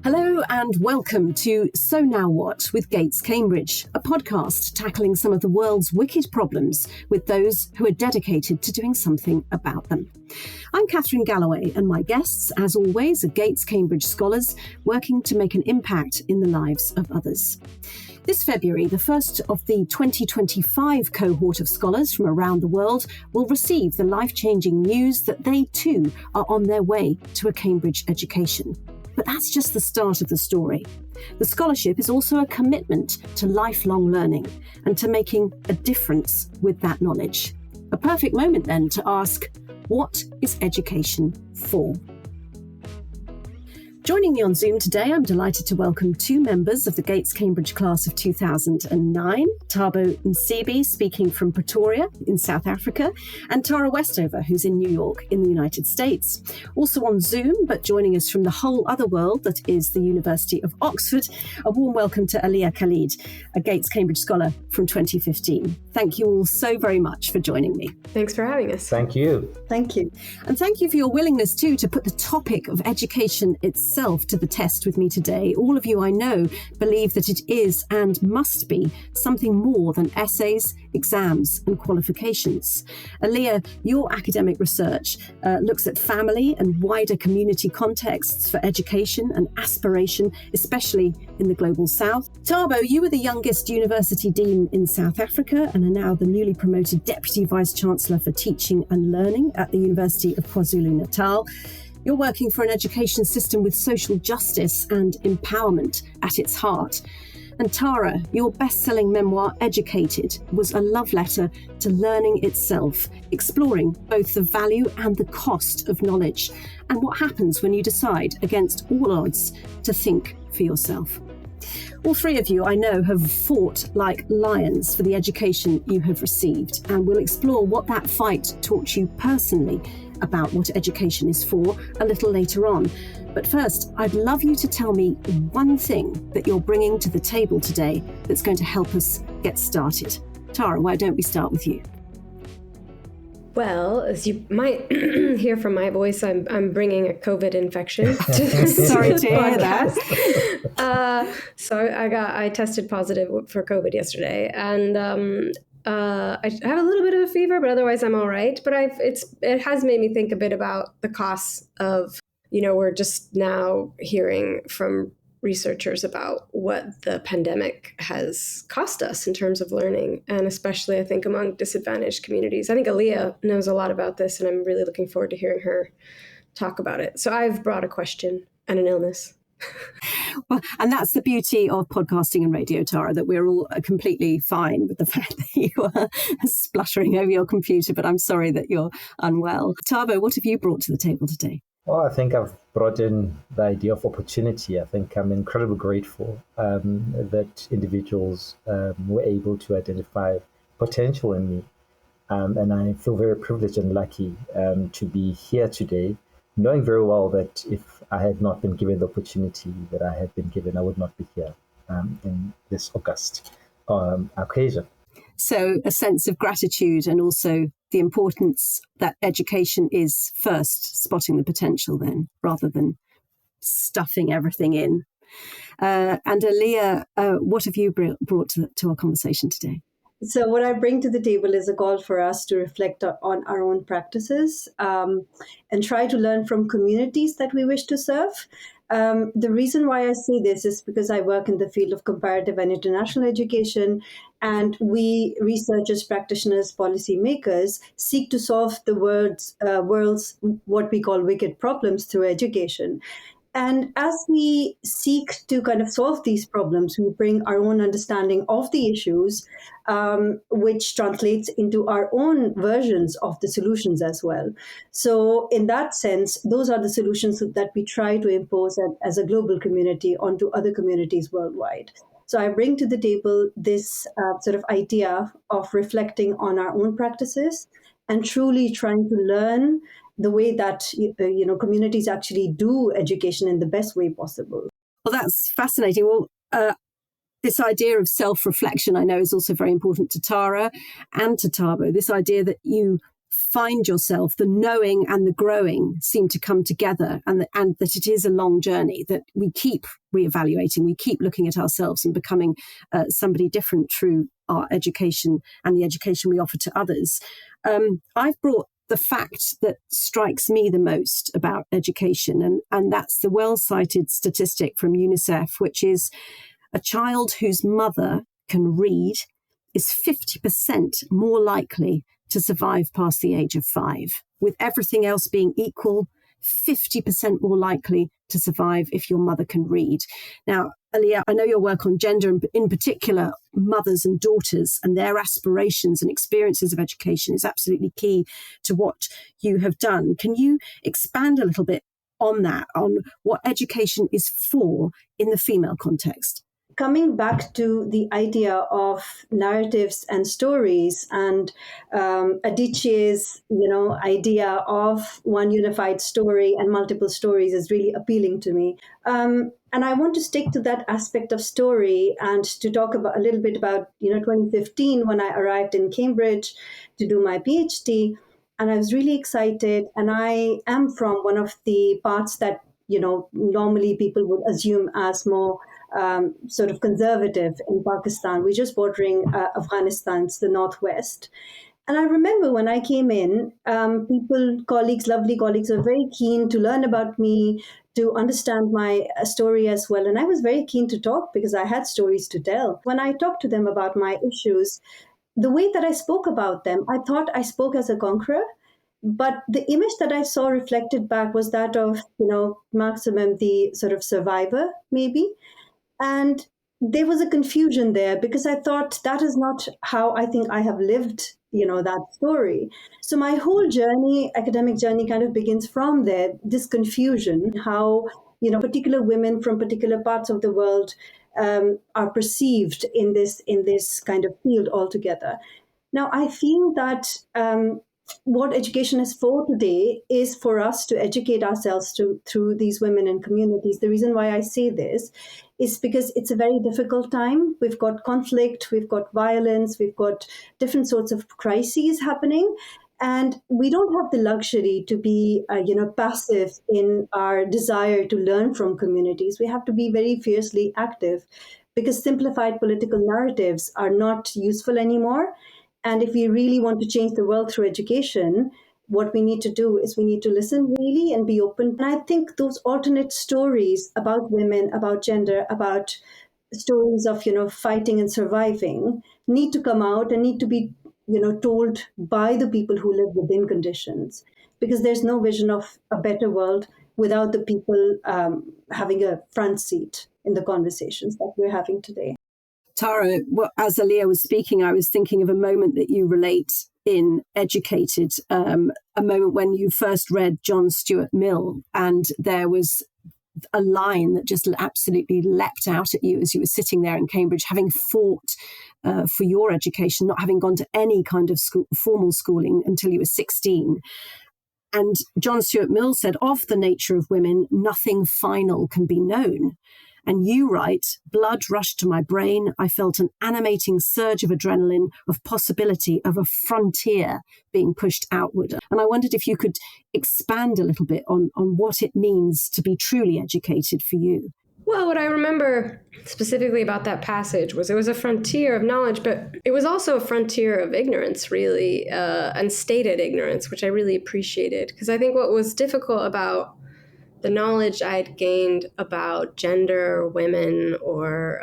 Hello and welcome to So Now What with Gates Cambridge, a podcast tackling some of the world's wicked problems with those who are dedicated to doing something about them. I'm Catherine Galloway and my guests, as always, are Gates Cambridge scholars working to make an impact in the lives of others. This February, the first of the 2025 cohort of scholars from around the world will receive the life-changing news that they too are on their way to a Cambridge education. But that's just the start of the story. The scholarship is also a commitment to lifelong learning and to making a difference with that knowledge. A perfect moment then to ask, what is education for? Joining me on Zoom today, I'm delighted to welcome two members of the Gates Cambridge class of 2009, Thabo Msibi, speaking from Pretoria in South Africa, and Tara Westover, who's in New York in the United States. Also on Zoom, but joining us from the whole other world that is the University of Oxford, a warm welcome to Aliyah Khalid, a Gates Cambridge scholar from 2015. Thank you all so very much for joining me. Thanks for having us. Thank you. Thank you. And thank you for your willingness too to put the topic of education itself to the test with me today. All of you I know believe that it is and must be something more than essays, exams and qualifications. Aliyah, your academic research looks at family and wider community contexts for education and aspiration, especially in the global south. Thabo, you were the youngest university dean in South Africa and are now the newly promoted Deputy Vice-Chancellor for Teaching and Learning at the University of KwaZulu-Natal. You're working for an education system with social justice and empowerment at its heart. And Tara, your best-selling memoir, Educated, was a love letter to learning itself, exploring both the value and the cost of knowledge, and what happens when you decide, against all odds, to think for yourself. All three of you, I know, have fought like lions for the education you have received, and we'll explore what that fight taught you personally about what education is for a little later on. But first, I'd love you to tell me one thing that you're bringing to the table today that's going to help us get started. Tara, why don't we start with you? Well, as you might hear from my voice, I'm bringing a COVID infection to Sorry to hear that. So I tested positive for COVID yesterday, and I have a little bit of a fever, but otherwise I'm all right. But it has made me think a bit about the costs of, we're just now hearing from researchers about what the pandemic has cost us in terms of learning, and especially I think among disadvantaged communities. I think Aliyah knows a lot about this, and I'm really looking forward to hearing her talk about it. So I've brought a question and an illness. Well, and that's the beauty of podcasting and radio, Tara, that we're all completely fine with the fact that you are spluttering over your computer, but I'm sorry that you're unwell. Thabo, what have you brought to the table today? Well, I think I've brought in the idea of opportunity. I think I'm incredibly grateful that individuals were able to identify potential in me. And I feel very privileged and lucky to be here today, knowing very well that if I had not been given the opportunity that I had been given, I would not be here in this august occasion. So a sense of gratitude and also the importance that education is first spotting the potential then, rather than stuffing everything in. And Aliyah, what have you brought to our conversation today? So what I bring to the table is a call for us to reflect on our own practices and try to learn from communities that we wish to serve. The reason why I say this is because I work in the field of comparative and international education, and we researchers, practitioners, policymakers seek to solve the world's what we call wicked problems through education. And as we seek to kind of solve these problems, we bring our own understanding of the issues, which translates into our own versions of the solutions as well. So in that sense, those are the solutions that we try to impose as a global community onto other communities worldwide. So I bring to the table this sort of idea of reflecting on our own practices and truly trying to learn the way that communities actually do education in the best way possible. Well, that's fascinating. Well, this idea of self-reflection, I know, is also very important to Tara and to Thabo. This idea that you find yourself, the knowing and the growing seem to come together, and that it is a long journey, that we keep reevaluating, we keep looking at ourselves and becoming somebody different through our education and the education we offer to others. I've brought the fact that strikes me the most about education, and that's the well-cited statistic from UNICEF, which is a child whose mother can read is 50% more likely to survive past the age of 5. With everything else being equal, 50% more likely to survive if your mother can read. Now, Aliyah, I know your work on gender, and in particular, mothers and daughters and their aspirations and experiences of education is absolutely key to what you have done. Can you expand a little bit on that, on what education is for in the female context? Coming back to the idea of narratives and stories, and Adichie's, idea of one unified story and multiple stories is really appealing to me. And I want to stick to that aspect of story and to talk about a little bit about 2015 when I arrived in Cambridge to do my PhD, and I was really excited. And I am from one of the parts that normally people would assume as more sort of conservative in Pakistan. We're just bordering Afghanistan's the northwest. And I remember when I came in, lovely colleagues, were very keen to learn about me, to understand my story as well. And I was very keen to talk because I had stories to tell. When I talked to them about my issues, the way that I spoke about them, I thought I spoke as a conqueror. But the image that I saw reflected back was that of, maximum the sort of survivor, maybe. And there was a confusion there because I thought that is not how I think I have lived, that story. So my whole journey, academic journey, kind of begins from there, this confusion, how, particular women from particular parts of the world are perceived in this kind of field altogether. Now, I feel that what education is for today is for us to educate ourselves through these women and communities. The reason why I say this is because it's a very difficult time. We've got conflict, we've got violence, we've got different sorts of crises happening. And we don't have the luxury to be, passive in our desire to learn from communities. We have to be very fiercely active because simplified political narratives are not useful anymore. And if we really want to change the world through education, what we need to do is we need to listen really and be open. And I think those alternate stories about women, about gender, about stories of, fighting and surviving need to come out and need to be, told by the people who live within conditions, because there's no vision of a better world without the people having a front seat in the conversations that we're having today. Tara, as Aliyah was speaking, I was thinking of a moment that you relate in Educated, a moment when you first read John Stuart Mill, and there was a line that just absolutely leapt out at you as you were sitting there in Cambridge, having fought for your education, not having gone to any kind of formal schooling until you were 16. And John Stuart Mill said, "Of the nature of women, nothing final can be known." And you write, "Blood rushed to my brain. I felt an animating surge of adrenaline, of possibility, of a frontier being pushed outward." And I wondered if you could expand a little bit on what it means to be truly educated for you. Well, what I remember specifically about that passage was it was a frontier of knowledge, but it was also a frontier of ignorance, really, unstated ignorance, which I really appreciated. Because I think what was difficult about the knowledge I'd gained about gender, women, or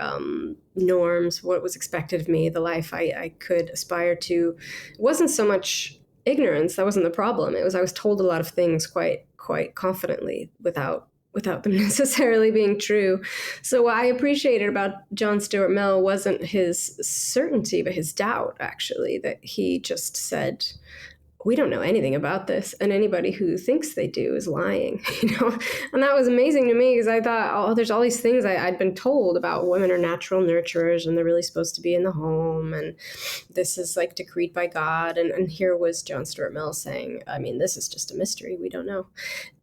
norms, what was expected of me, the life I could aspire to, wasn't so much ignorance. That wasn't the problem. It was I was told a lot of things quite confidently without them necessarily being true. So what I appreciated about John Stuart Mill wasn't his certainty, but his doubt, actually, that he just said, we don't know anything about this, and anybody who thinks they do is lying, And that was amazing to me because I thought, there's all these things I'd been told about women are natural nurturers and they're really supposed to be in the home, and this is like decreed by God. And here was John Stuart Mill saying, this is just a mystery. We don't know.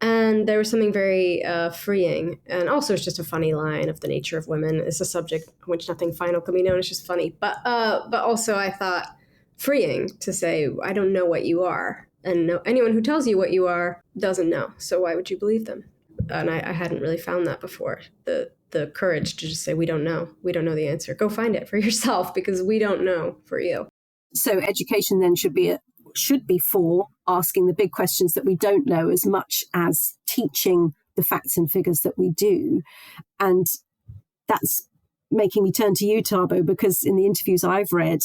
And there was something very freeing. And also it's just a funny line of the nature of women. It's a subject in which nothing final can be known. It's just funny. But also I thought, freeing to say, I don't know what you are, And no, anyone who tells you what you are doesn't know. So why would you believe them? And I hadn't really found that before. The courage to just say, we don't know. We don't know the answer. Go find it for yourself, because we don't know for you. So education then should be for asking the big questions that we don't know, as much as teaching the facts and figures that we do. And that's making me turn to you, Tabo, because in the interviews I've read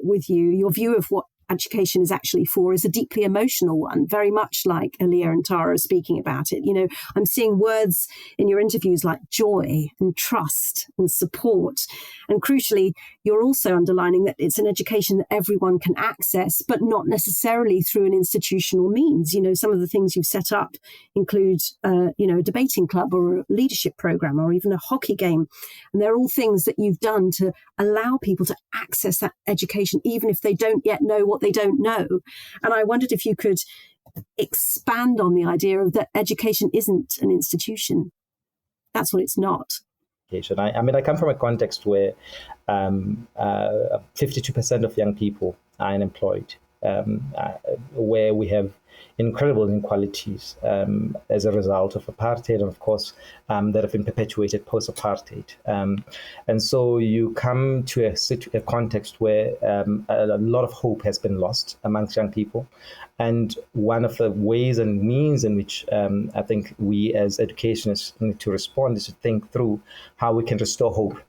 with you, your view of what education is actually for is a deeply emotional one, very much like Aaliyah and Tara are speaking about it. You know, I'm seeing words in your interviews like joy and trust and support. And crucially, you're also underlining that it's an education that everyone can access, but not necessarily through an institutional means. You know, some of the things you've set up include, a debating club or a leadership program or even a hockey game. And they're all things that you've done to allow people to access that education, even if they don't yet know what they don't know. And I wondered if you could expand on the idea of that education isn't an institution. That's what it's not. I come from a context where 52% of young people are unemployed, where we have incredible inequalities as a result of apartheid, and of course that have been perpetuated post-apartheid. And so you come to a context where a lot of hope has been lost amongst young people. And one of the ways and means in which I think we as educationists need to respond is to think through how we can restore hope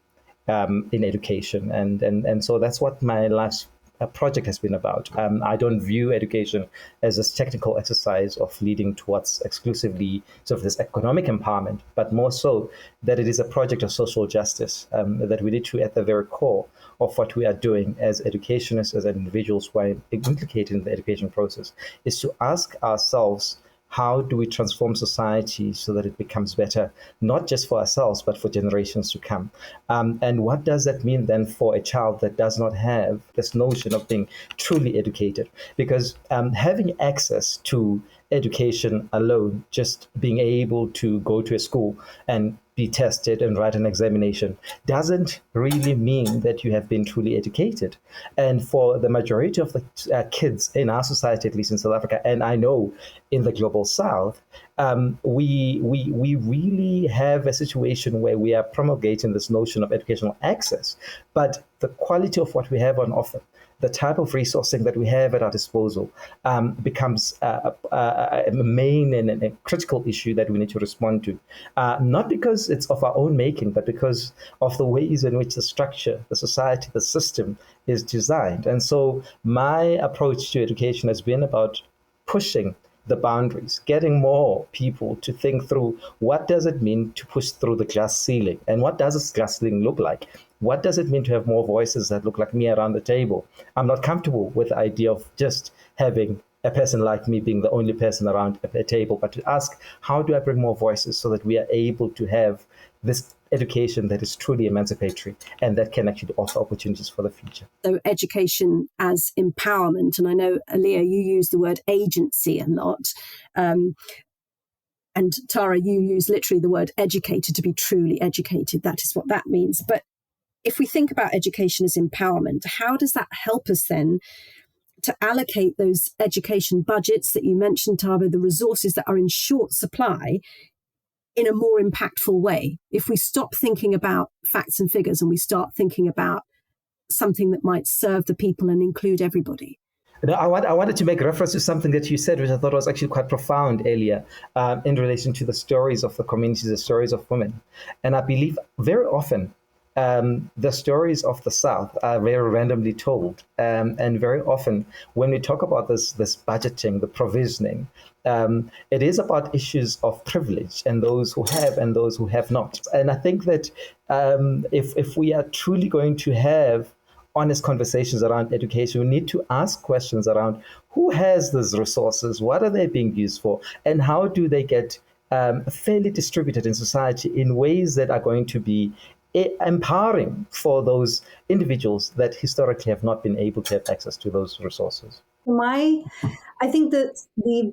in education. And so that's what my last project has been about. I don't view education as this technical exercise of leading towards exclusively sort of this economic empowerment, but more so that it is a project of social justice, that we need to, at the very core of what we are doing as educationists, as individuals who are implicated in the education process, is to ask ourselves, how do we transform society so that it becomes better, not just for ourselves, but for generations to come? And what does that mean then for a child that does not have this notion of being truly educated? Because having access to education alone, just being able to go to a school and be tested and write an examination, doesn't really mean that you have been truly educated. And for the majority of the kids in our society, at least in South Africa, and I know in the global South, we really have a situation where we are promulgating this notion of educational access, but the quality of what we have on offer, the type of resourcing that we have at our disposal, becomes a main and a critical issue that we need to respond to. Not because it's of our own making, but because of the ways in which the structure, the society, the system is designed. And so my approach to education has been about pushing the boundaries, getting more people to think through, what does it mean to push through the glass ceiling? And what does this glass ceiling look like? What does it mean to have more voices that look like me around the table? I'm not comfortable with the idea of just having a person like me being the only person around a table, but to ask, how do I bring more voices so that we are able to have this education that is truly emancipatory and that can actually offer opportunities for the future? So education as empowerment, and I know, Aaliyah, you use the word agency a lot. And Tara, you use literally the word educated, to be truly educated. That is what that means. But if we think about education as empowerment, how does that help us then to allocate those education budgets that you mentioned, Tabo, the resources that are in short supply, in a more impactful way? If we stop thinking about facts and figures and we start thinking about something that might serve the people and include everybody. No, I wanted to make reference to something that you said, which I thought was actually quite profound earlier, in relation to the stories of the communities, the stories of women. And I believe very often the stories of the South are very randomly told. And very often when we talk about this budgeting, the provisioning, it is about issues of privilege and those who have and those who have not. And I think that if we are truly going to have honest conversations around education, we need to ask questions around who has these resources, what are they being used for, and how do they get fairly distributed in society in ways that are going to be empowering for those individuals that historically have not been able to have access to those resources. I think that the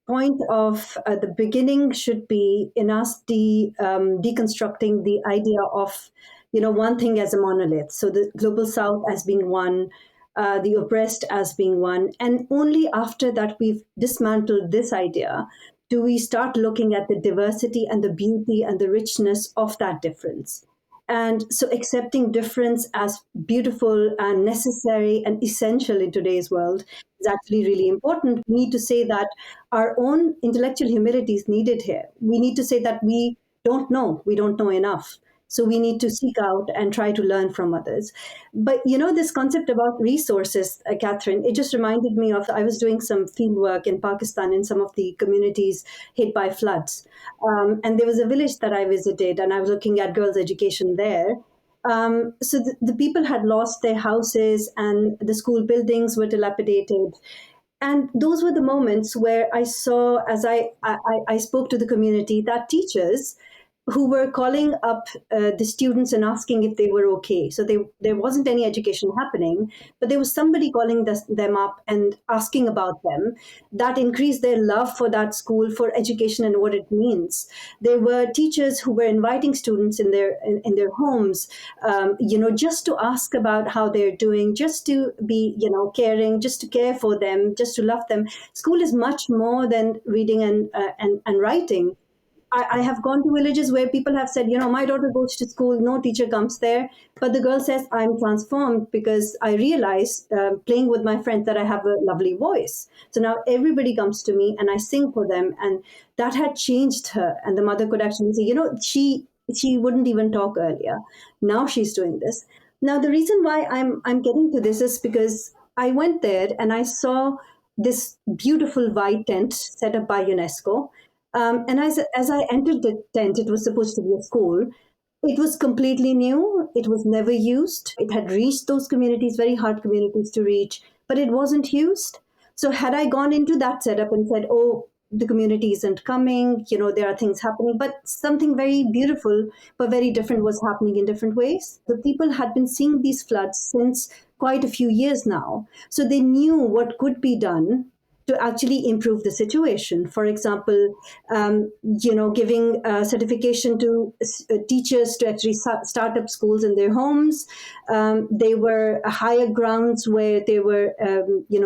point of the beginning should be in us deconstructing the idea of, one thing as a monolith. So the global South as being one, the oppressed as being one. And only after that we've dismantled this idea do we start looking at the diversity and the beauty and the richness of that difference. And so accepting difference as beautiful and necessary and essential in today's world is actually really important. We need to say that our own intellectual humility is needed here. We need to say that we don't know enough. So we need to seek out and try to learn from others. But this concept about resources, Catherine, it just reminded me of, I was doing some field work in Pakistan in some of the communities hit by floods. And there was a village that I visited, and I was looking at girls' education there. So the people had lost their houses, and the school buildings were dilapidated. And those were the moments where I saw, as I spoke to the community, that teachers who were calling up the students and asking if they were okay. So there wasn't any education happening, but there was somebody calling them up and asking about them. That increased their love for that school, for education and what it means. There were teachers who were inviting students in their homes, just to ask about how they're doing, just to be, caring, just to care for them, just to love them. School is much more than reading and writing. I have gone to villages where people have said, my daughter goes to school, no teacher comes there. But the girl says, I'm transformed because I realize playing with my friends that I have a lovely voice. So now everybody comes to me and I sing for them. And that had changed her. And the mother could actually say, she wouldn't even talk earlier. Now she's doing this. Now, the reason why I'm getting to this is because I went there and I saw this beautiful white tent set up by UNESCO. And as I entered the tent, it was supposed to be a school. It was completely new. It was never used. It had reached those communities, very hard communities to reach, but it wasn't used. So had I gone into that setup and said, oh, the community isn't coming, there are things happening, but something very beautiful, but very different was happening in different ways. The people had been seeing these floods since quite a few years now. So they knew what could be done to actually improve the situation. For example, giving certification to teachers to actually start up schools in their homes. They were higher grounds where there were,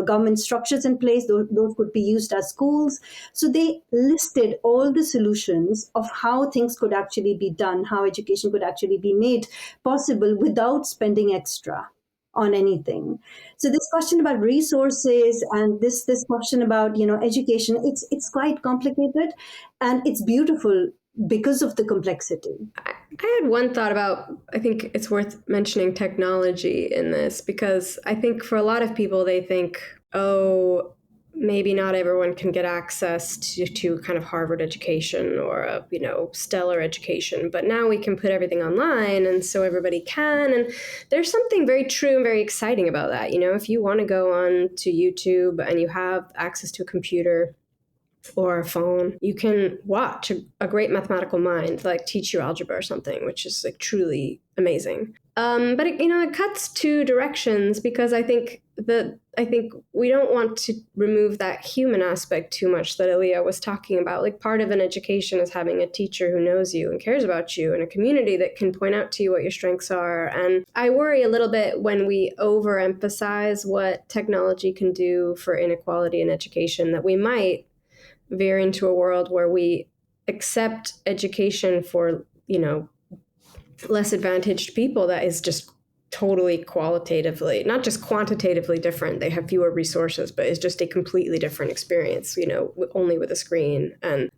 government structures in place. Those could be used as schools. So they listed all the solutions of how things could actually be done, how education could actually be made possible without spending extra on anything. So this question about resources and this question about education, it's quite complicated, and it's beautiful because of the complexity. I had one thought about, I think it's worth mentioning technology in this, because I think for a lot of people they think, oh, maybe not everyone can get access to kind of Harvard education or a, stellar education, but now we can put everything online and so everybody can. And there's something very true and very exciting about that. If you want to go on to YouTube and you have access to a computer or a phone, you can watch a great mathematical mind like teach you algebra or something, which is like truly amazing. But it cuts two directions, because I think we don't want to remove that human aspect too much that Aaliyah was talking about. Like, part of an education is having a teacher who knows you and cares about you, and a community that can point out to you what your strengths are. And I worry a little bit when we overemphasize what technology can do for inequality in education, that we might veer into a world where we accept education for, less advantaged people that is just totally qualitatively, not just quantitatively different. They have fewer resources, but it's just a completely different experience, only with a screen, and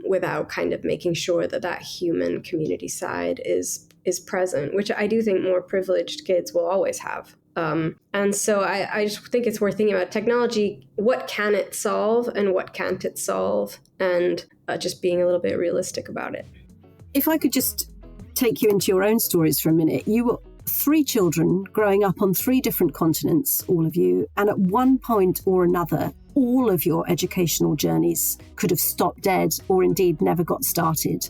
without kind of making sure that human community side is present, which I do think more privileged kids will always have. And so I just think it's worth thinking about technology. What can it solve and what can't it solve? And just being a little bit realistic about it. If I could just take you into your own stories for a minute. You were 3 children growing up on 3 different continents, all of you. And at one point or another, all of your educational journeys could have stopped dead or indeed never got started.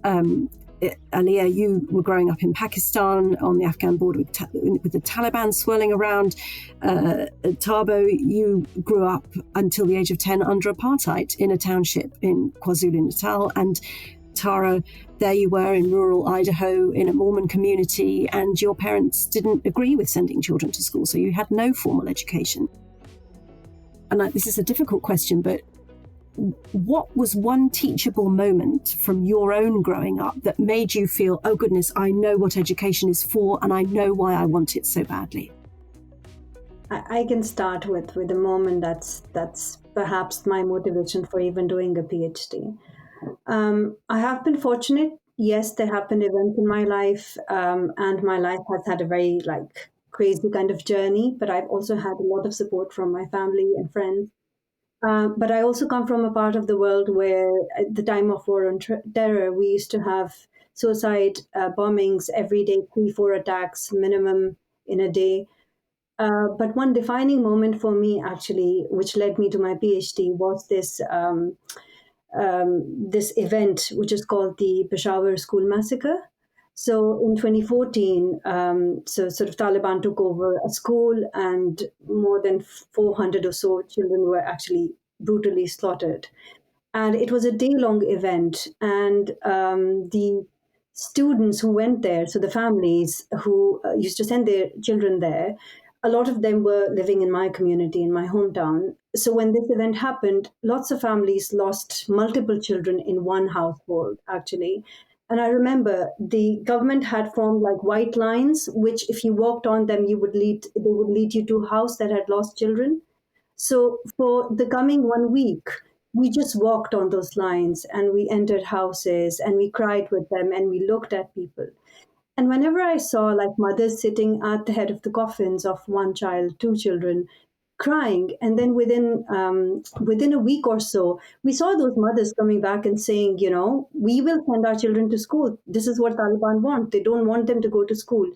Aaliyah, you were growing up in Pakistan on the Afghan border with the Taliban swirling around. Tabo, you grew up until the age of 10 under apartheid in a township in KwaZulu-Natal. And Tara, there you were in rural Idaho in a Mormon community, and your parents didn't agree with sending children to school, so you had no formal education. And this is a difficult question, but what was one teachable moment from your own growing up that made you feel, oh goodness, I know what education is for and I know why I want it so badly? I can start with a moment that's perhaps my motivation for even doing a PhD. I have been fortunate. Yes, there have been events in my life, and my life has had a very crazy kind of journey. But I've also had a lot of support from my family and friends. But I also come from a part of the world where, at the time of war on terror, we used to have suicide bombings every day, 3-4 attacks minimum in a day. But one defining moment for me, actually, which led me to my PhD, was this this event, which is called the Peshawar School Massacre. So in 2014, so sort of Taliban took over a school, and more than 400 or so children were actually brutally slaughtered. And it was a day-long event, and the students who went there, so the families who used to send their children there, a lot of them were living in my community, in my hometown. So when this event happened, lots of families lost multiple children in one household, actually. And I remember the government had formed white lines, which if you walked on them, they would lead you to a house that had lost children. So for the coming 1 week, we just walked on those lines and we entered houses and we cried with them and we looked at people. And whenever I saw mothers sitting at the head of the coffins of one child, two children, crying, and then within a week or so, we saw those mothers coming back and saying, we will send our children to school. This is what Taliban want. They don't want them to go to school.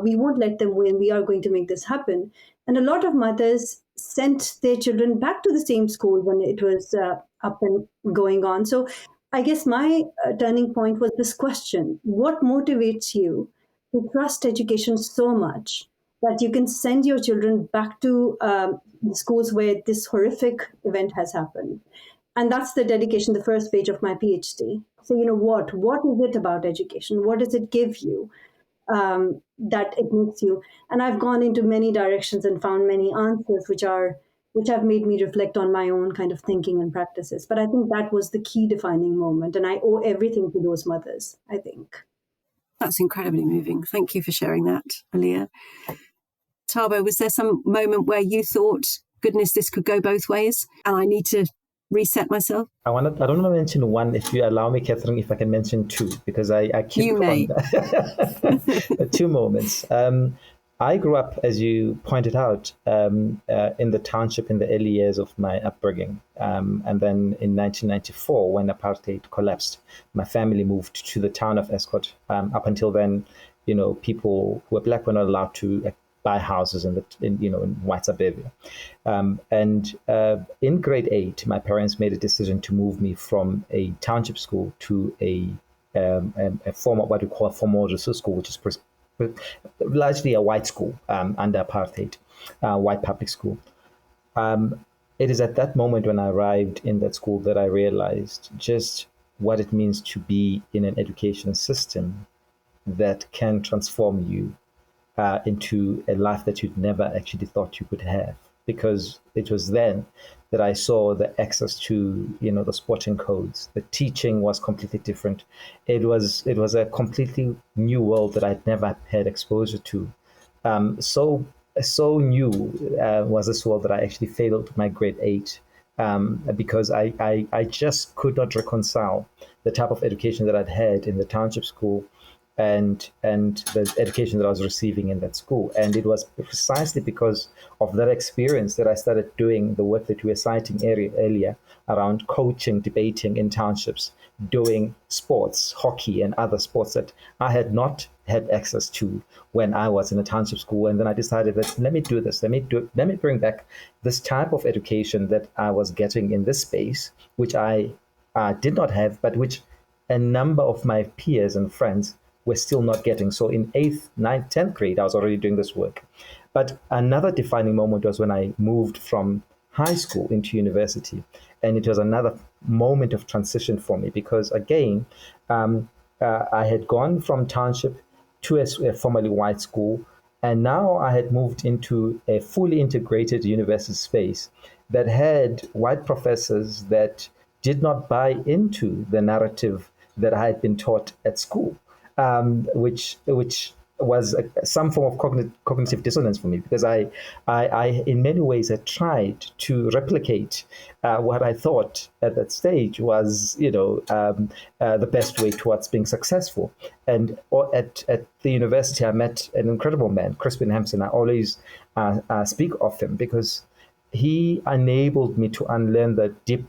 We won't let them win. We are going to make this happen. And a lot of mothers sent their children back to the same school when it was up and going on. So I guess my turning point was this question: what motivates you to trust education so much that you can send your children back to the schools where this horrific event has happened? And that's the dedication, the first page of my PhD. So, what is it about education? What does it give you that it makes you? And I've gone into many directions and found many answers, which have made me reflect on my own kind of thinking and practices. But I think that was the key defining moment. And I owe everything to those mothers, I think. That's incredibly moving. Thank you for sharing that, Aliyah. Tabo, was there some moment where you thought, goodness, this could go both ways and I need to reset myself? I don't want to mention one. If you allow me, Catherine, if I can mention two, because I keep you may. Two moments. I grew up, as you pointed out, in the township in the early years of my upbringing. And then in 1994, when apartheid collapsed, my family moved to the town of Escott. Up until then, people who were Black were not allowed to buy houses in white suburbia. And in grade 8, my parents made a decision to move me from a township school to a former, what we call a formal resource school, which is largely a white school under apartheid, white public school. It is at that moment when I arrived in that school that I realized just what it means to be in an education system that can transform you into a life that you'd never actually thought you could have. Because it was then that I saw the access to, the sporting codes. The teaching was completely different. It was a completely new world that I'd never had exposure to. So new was this world that I actually failed my grade 8 because I just could not reconcile the type of education that I'd had in the township school and the education that I was receiving in that school. And it was precisely because of that experience that I started doing the work that we were citing earlier around coaching, debating in townships, doing sports, hockey and other sports that I had not had access to when I was in a township school. And then I decided that let me do this, let me bring back this type of education that I was getting in this space, which I did not have, but which a number of my peers and friends were still not getting. So in 8th, 9th, 10th grade, I was already doing this work. But another defining moment was when I moved from high school into university. And it was another moment of transition for me because, again, I had gone from township to a formerly white school, and now I had moved into a fully integrated university space that had white professors that did not buy into the narrative that I had been taught at school, which was some form of cognitive dissonance for me, because I in many ways had tried to replicate what I thought at that stage was, the best way towards being successful. And at the university, I met an incredible man, Crispin Hampson. I always speak of him because he enabled me to unlearn the deep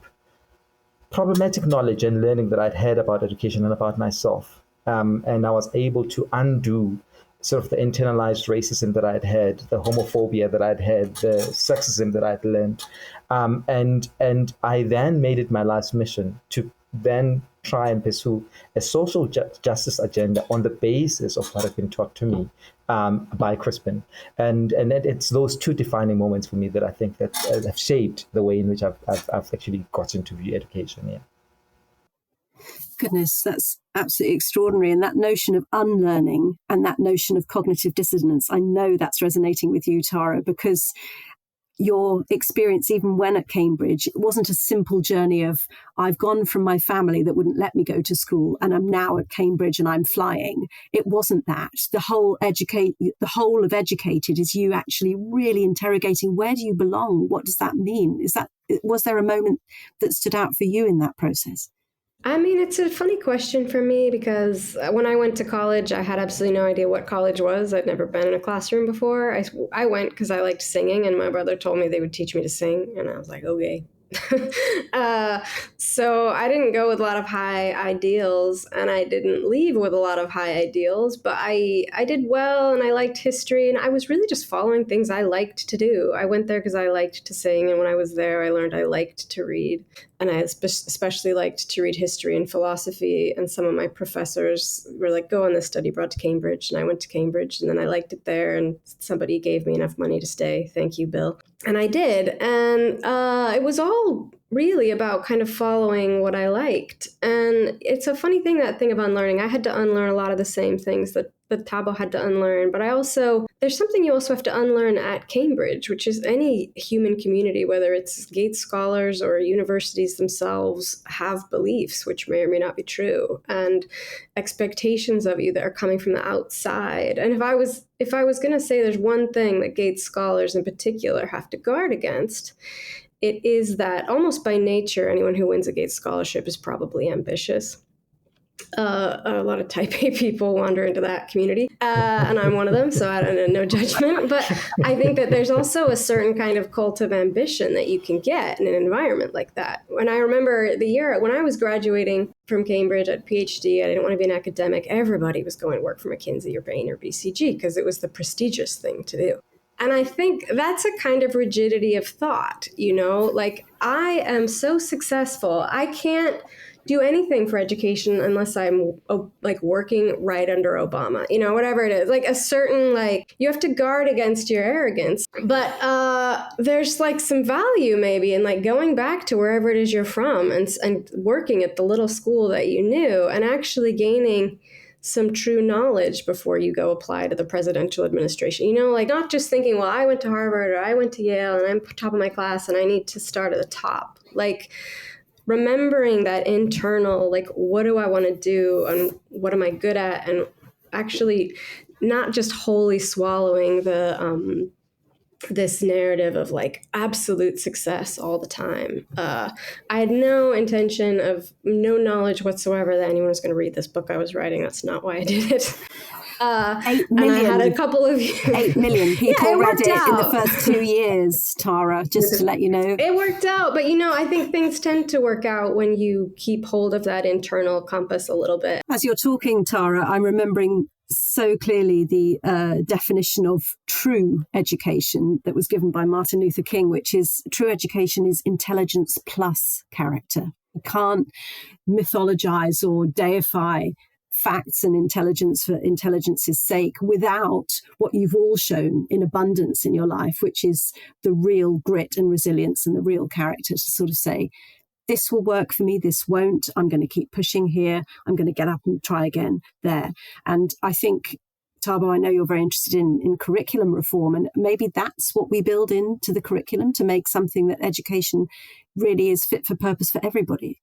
problematic knowledge and learning that I'd had about education and about myself. And I was able to undo sort of the internalized racism that I'd had, the homophobia that I'd had, the sexism that I'd learned. And I then made it my life's mission to then try and pursue a social justice agenda on the basis of what had been taught to me by Crispin. And it's those two defining moments for me that I think that have shaped the way in which I've actually gotten to view education. Yeah. Goodness, that's absolutely extraordinary. And that notion of unlearning and that notion of cognitive dissonance, I know that's resonating with you, Tara, because your experience, even when at Cambridge, it wasn't a simple journey of I've gone from my family that wouldn't let me go to school and I'm now at Cambridge and I'm flying. It wasn't that. The whole of educated is you actually really interrogating, where do you belong? What does that mean? Was there a moment that stood out for you in that process? I mean, it's a funny question for me because when I went to college, I had absolutely no idea what college was. I'd never been in a classroom before. I went because I liked singing, and my brother told me they would teach me to sing, and I was like, okay. So I didn't go with a lot of high ideals, and I didn't leave with a lot of high ideals, but I did well, and I liked history, and I was really just following things I liked to do. I went there because I liked to sing, and when I was there, I learned I liked to read, and I especially liked to read history and philosophy, and some of my professors were like, go on this study abroad to Cambridge, and I went to Cambridge, and then I liked it there, and somebody gave me enough money to stay. Thank you, Bill. And I did, and it was all really about kind of following what I liked. And it's a funny thing, that thing of unlearning. I had to unlearn a lot of the same things that Thabo had to unlearn, but there's something you also have to unlearn at Cambridge, which is any human community, whether it's Gates scholars or universities themselves, have beliefs which may or may not be true, and expectations of you that are coming from the outside. And if I was going to say there's one thing that Gates scholars in particular have to guard against, it is that almost by nature, anyone who wins a Gates scholarship is probably ambitious. A lot of type A people wander into that community, and I'm one of them, so I don't know, no judgment. But I think that there's also a certain kind of cult of ambition that you can get in an environment like that. When I remember the year when I was graduating from Cambridge at PhD, I didn't want to be an academic. Everybody was going to work for McKinsey or Bain or BCG because it was the prestigious thing to do. And I think that's a kind of rigidity of thought, like I am so successful, I can't do anything for education unless I'm like working right under Obama, whatever it is, like a certain, like you have to guard against your arrogance. But there's like some value maybe in like going back to wherever it is you're from and working at the little school that you knew and actually gaining some true knowledge before you go apply to the presidential administration, like not just thinking, well, I went to Harvard or I went to Yale and I'm top of my class and I need to start at the top. Like remembering that internal, like, what do I want to do and what am I good at? And actually not just wholly swallowing the this narrative of like absolute success all the time. I had no knowledge whatsoever that anyone was going to read this book I was writing. That's not why I did it. 8 million. And I had a couple of 8 million people read it in the first 2 years, Tara, just to let you know. It worked out. But, I think things tend to work out when you keep hold of that internal compass a little bit. As you're talking, Tara, I'm remembering so clearly the definition of true education that was given by Martin Luther King, which is true education is intelligence plus character. You can't mythologize or deify facts and intelligence for intelligence's sake without what you've all shown in abundance in your life, which is the real grit and resilience and the real character to sort of say, this will work for me, this won't, I'm going to keep pushing here, I'm going to get up and try again there. And I think, Tabo, I know you're very interested in curriculum reform, and maybe that's what we build into the curriculum to make something that education really is fit for purpose for everybody.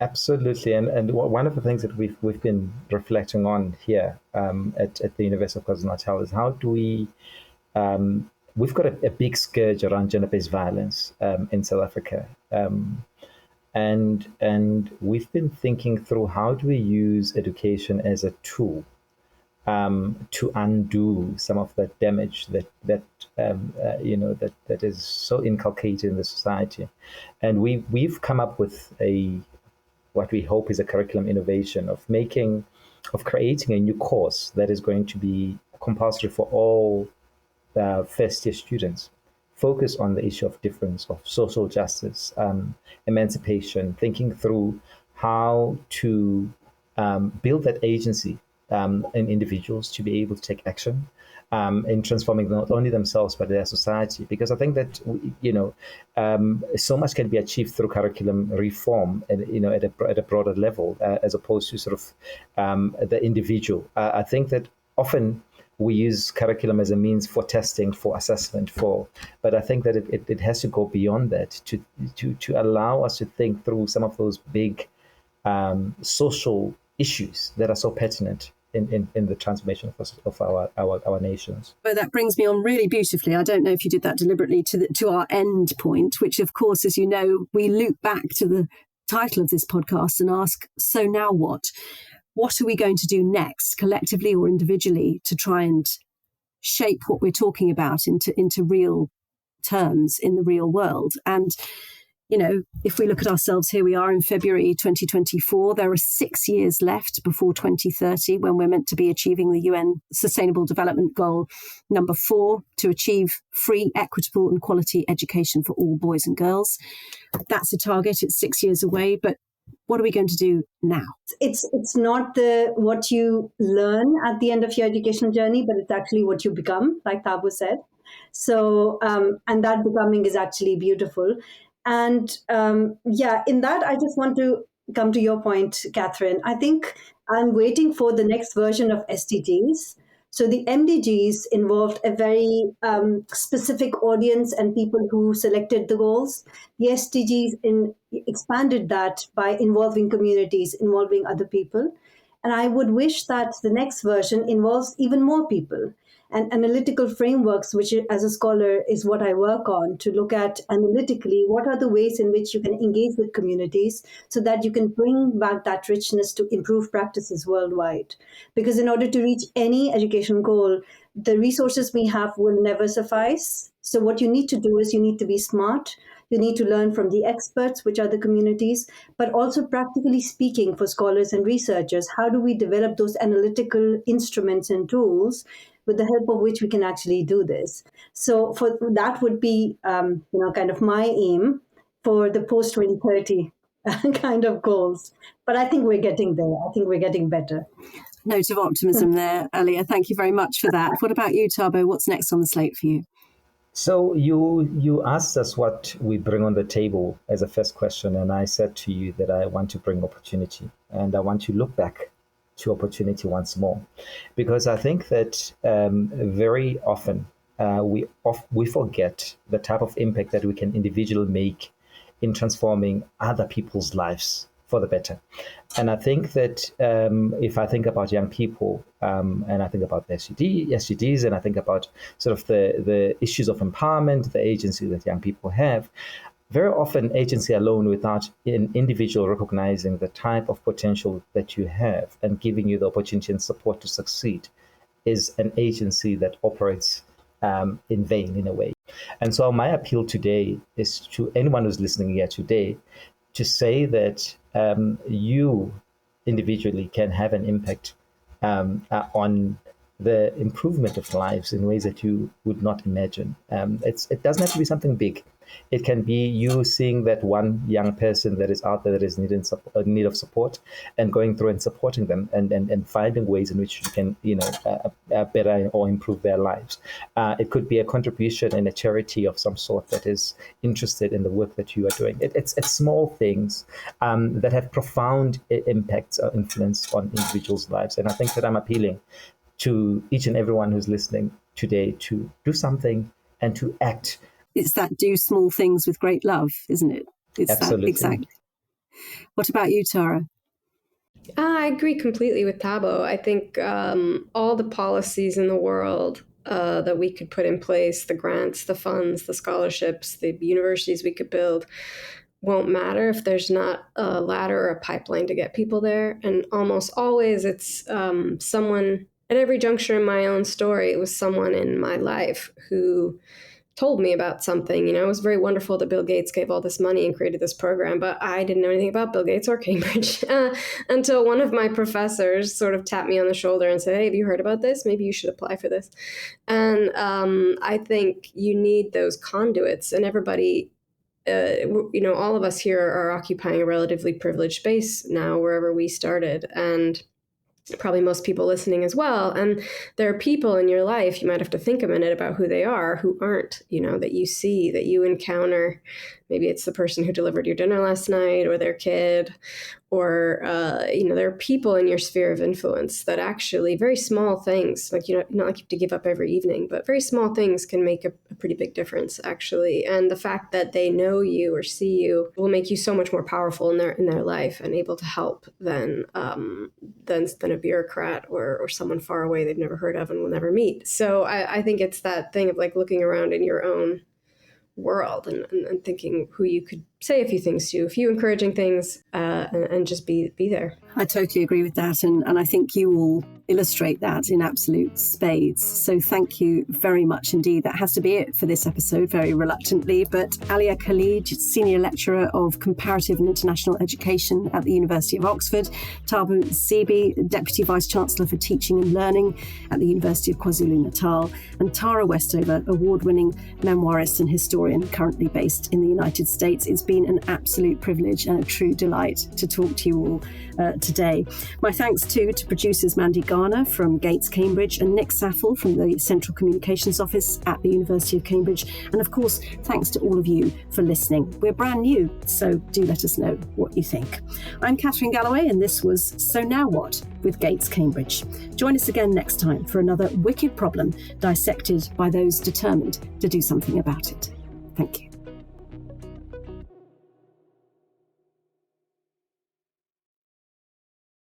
Absolutely, and one of the things that we've been reflecting on here at the University of KwaZulu-Natal is how do we we've got a big scourge around gender-based violence in South Africa, and we've been thinking through how do we use education as a tool to undo some of the damage that is so inculcated in the society, and we've come up with what we hope is a curriculum innovation of creating a new course that is going to be compulsory for all first-year students, focus on the issue of difference, of social justice, emancipation, thinking through how to build that agency in individuals to be able to take action in transforming not only themselves but their society. Because I think that so much can be achieved through curriculum reform, and at a broader level as opposed to sort of the individual. I think that often we use curriculum as a means for testing, for assessment, but I think that it has to go beyond that to allow us to think through some of those big social issues that are so pertinent in the transformation of our nations. Well, that brings me on really beautifully. I don't know if you did that deliberately to our end point, which of course, as you know, we loop back to the title of this podcast and ask, so now what? What are we going to do next, collectively or individually, to try and shape what we're talking about into real terms in the real world? And if we look at ourselves, here we are in February 2024. There are 6 years left before 2030, when we're meant to be achieving the UN Sustainable Development Goal number 4, to achieve free, equitable and quality education for all boys and girls. That's a target. It's 6 years away, but what are we going to do now? It's not what you learn at the end of your educational journey, but it's actually what you become, like Tabo said. So, and that becoming is actually beautiful. And in that, I just want to come to your point, Catherine. I think I'm waiting for the next version of SDGs. So the MDGs involved a very specific audience and people who selected the goals. The SDGs expanded that by involving communities, involving other people. And I would wish that the next version involves even more people. And analytical frameworks, which as a scholar is what I work on, to look at analytically what are the ways in which you can engage with communities so that you can bring back that richness to improve practices worldwide. Because in order to reach any education goal, the resources we have will never suffice. So what you need to do is you need to be smart. You need to learn from the experts, which are the communities, but also practically speaking for scholars and researchers, how do we develop those analytical instruments and tools with the help of which we can actually do this? So for that would be, kind of my aim for the post-2030 kind of goals. But I think we're getting there. I think we're getting better. Note of optimism there, Alia. Thank you very much for that. What about you, Tabo? What's next on the slate for you? So you asked us what we bring on the table as a first question, and I said to you that I want to bring opportunity, and I want to look back to opportunity once more, because I think that very often we forget the type of impact that we can individually make in transforming other people's lives for the better. And I think that if I think about young people, and I think about the SDGs, and I think about sort of the issues of empowerment, the agency that young people have, very often agency alone without an individual recognizing the type of potential that you have and giving you the opportunity and support to succeed is an agency that operates in vain in a way. And so my appeal today is to anyone who's listening here today to say that you individually can have an impact on the improvement of lives in ways that you would not imagine. It doesn't have to be something big. It can be you seeing that one young person that is out there that is in need of support, and going through and supporting them, and finding ways in which you can, better or improve their lives. It could be a contribution in a charity of some sort that is interested in the work that you are doing. It's small things that have profound impacts or influence on individuals' lives. And I think that I'm appealing to each and everyone who's listening today to do something and to act. It's that do small things with great love, isn't it? It's Absolutely. That, exactly. What about you, Tara? I agree completely with Thabo. I think all the policies in the world that we could put in place, the grants, the funds, the scholarships, the universities we could build, won't matter if there's not a ladder or a pipeline to get people there. And almost always it's someone, at every juncture in my own story, it was someone in my life who told me about something. It was very wonderful that Bill Gates gave all this money and created this program, but I didn't know anything about Bill Gates or Cambridge until one of my professors sort of tapped me on the shoulder and said, hey, have you heard about this? Maybe you should apply for this. And I think you need those conduits, and everybody, all of us here are occupying a relatively privileged space now, wherever we started, and probably most people listening as well. And there are people in your life, you might have to think a minute about who they are, who aren't, that you see, that you encounter. Maybe it's the person who delivered your dinner last night, or their kid, or, there are people in your sphere of influence that actually, very small things, like, not like you have to give up every evening, but very small things can make a pretty big difference, actually. And the fact that they know you or see you will make you so much more powerful in their life and able to help than a bureaucrat or someone far away they've never heard of and will never meet. So I think it's that thing of like looking around in your own world and thinking who you could say a few things to, a few encouraging things, and just be there. I totally agree with that. And I think you all illustrate that in absolute spades. So thank you very much indeed. That has to be it for this episode, very reluctantly. But Alia Khalid, Senior Lecturer of Comparative and International Education at the University of Oxford, Thabo Msibi, Deputy Vice-Chancellor for Teaching and Learning at the University of KwaZulu-Natal, and Tara Westover, award-winning memoirist and historian currently based in the United States. It's been an absolute privilege and a true delight to talk to you all today. My thanks too to producers Mandy Garner from Gates Cambridge and Nick Saffel from the Central Communications Office at the University of Cambridge. And of course, thanks to all of you for listening. We're brand new, so do let us know what you think. I'm Catherine Galloway, and this was So Now What with Gates Cambridge. Join us again next time for another wicked problem dissected by those determined to do something about it. Thank you.